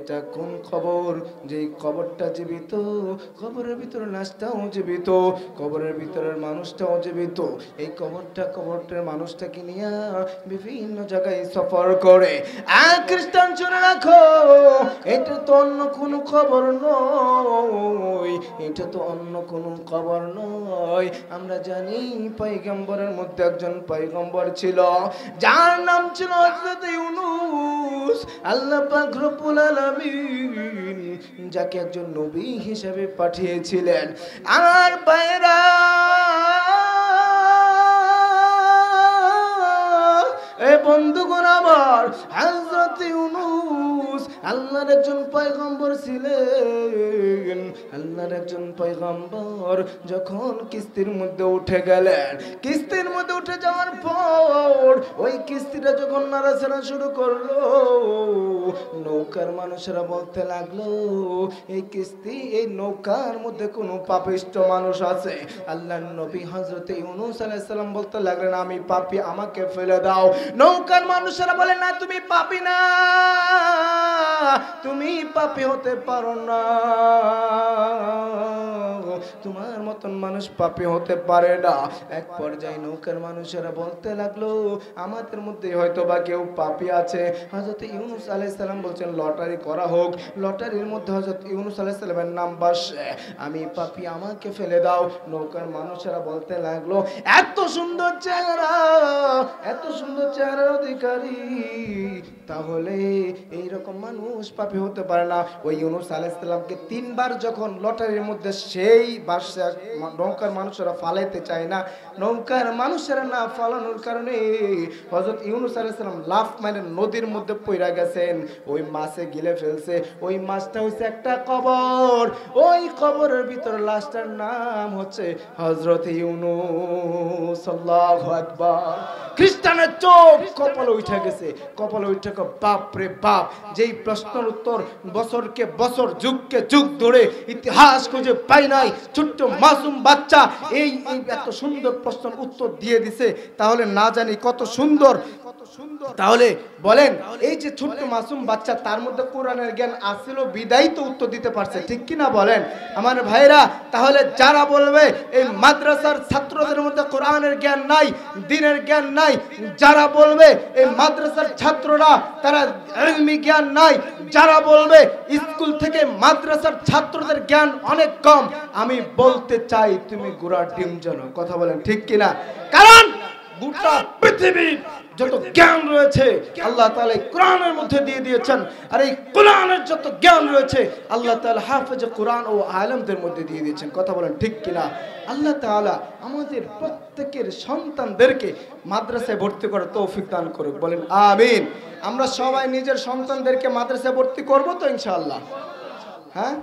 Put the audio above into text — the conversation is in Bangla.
এটা কোন খবর যে খবরটা জীবিত, খবরের ভিতরে লাশটাও জীবিত, খবরের ভিতরের মানুষটাও জীবিত। এই খবরটার মানুষটাকে নিয়ে বিভিন্ন জায়গায় সফর করে। খ্রিস্টান শুনে রাখো, এটা তো অন্য কোনো খবর নয়, এটা তো অন্য কোনো খবর নয়। আমরা জানি পয়গম্বরের মধ্যে একজন পয়গম্বর ছিল, যার নাম ছিল হযরত ইউনূস। আল্লাহ পাক রব্বুল আলামিন যাকে একজন নবী হিসেবে পাঠিয়েছিলেন। আমার ভাইরা, এ বন্ধুগণ আমার, হযরত ইউনূস আল্লাহর একজন পয়গম্বর ছিলেন। আল্লাহর একজন পয়গম্বর যখন কিস্তির মধ্যে উঠে গেলেন, কিস্তির মধ্যে উঠে যাওয়ার পর ওই কিস্তিটা যখন নাড়াচাড়া শুরু করলো, নৌকার মানুষেরা বলতে লাগলো, এই কিস্তি, এই নৌকার মধ্যে কোনো পাপিষ্ট মানুষ আছে। আল্লাহর নবী হযরত ইউনূস আলাইহিস সালাম বলতে লাগলেন, আমি পাপী, আমাকে ফেলে দাও। নৌকার মানুষেরা বলে, না, তুমি পাপী না, তুমি পাপী হতে পারো না, তোমার মতন মানুষ পাপী হতে পারে না। এক পর্যায়ে নৌকার মানুষেরা বলতে লাগলো, আমাদের মধ্যে হয়তো বা কেউ পাপী আছে। হযরত ইউনূস আলাইহিস সালাম বলছেন, লটারি করা হোক। লটারির মধ্যে হযরত ইউনূস আলাইহিস সালামের নাম বসে, আমি পাপী, আমাকে ফেলে দাও। নৌকার মানুষেরা বলতে লাগলো, এত সুন্দর চেহারা, এত সুন্দর চেহারার অধিকারী, তাহলে এইরকম মানুষ পাপী হতে পারে না। ওই ইউনূস আলাইহিস সালামকে তিনবার যখন লটারির মধ্যে সেই বাসে নৌকার মানুষেরা ফালাইতে চায় না, নৌকার মানুষেরা না ফালানোর কারণে হযরত ইউনূস আলাইহিস সালাম লাফ মেরে নদীর মধ্যে পড়ে গেছেন। ওই মাছে গিলে ফেলছে। ওই মাছটা হচ্ছে একটা কবর। ওই কবরের ভিতরে লাশটার নাম হচ্ছে হযরত ইউনূস। আল্লাহু আকবার। খ্রিস্টানের চোখ কপালে উঠে গেছে, কপালে উঠে, বাপ রে বাপ, যেই প্রশ্নের উত্তর বছরকে বছর, যুগকে যুগ ধরে ইতিহাস খুঁজে পাই নাই, ছোট্ট মাসুম বাচ্চা এই এত সুন্দর প্রশ্নের উত্তর দিয়ে দিছে, তাহলে না জানি কত সুন্দর। তাহলে বলেন, এই যে ছোট্ট মাসুম বাচ্চা, তার মধ্যে কোরআনের জ্ঞান আসিল বিদায় তো উত্তর দিতে পারছে, ঠিক কি না বলেন আমার ভাইরা? তাহলে যারা বলবে এই মাদ্রাসার ছাত্রদের মধ্যে কোরআনের জ্ঞান নাই, দ্বীনের জ্ঞান নাই, যারা বলবে এই মাদ্রাসার ছাত্ররা তারা ইলমি জ্ঞান নাই, যারা বলবে স্কুল থেকে মাদ্রাসার ছাত্রদের জ্ঞান অনেক কম, আমি বলতে চাই তুমি গোড়ার ডিম জানো। কথা বলেন ঠিক কিনা? কারণ গোটা পৃথিবীর যত জ্ঞান রয়েছে আল্লাহ তাআলা কোরআনের মধ্যে দিয়ে দিয়েছেন, আর এই কোরআনের যত জ্ঞান রয়েছে আল্লাহ তাআলা হাফেজে কোরআন ও আলেমদের মধ্যে দিয়ে দিয়েছেন। কথা বলেন ঠিক কিনা? আল্লাহ তাআলা আমাদের প্রত্যেকের সন্তানদেরকে মাদ্রাসায় ভর্তি করার তৌফিক দান করুক, বলেন আমিন। আমরা সবাই নিজের সন্তানদেরকে মাদ্রাসায় ভর্তি করব তো ইনশাআল্লাহ? হ্যাঁ।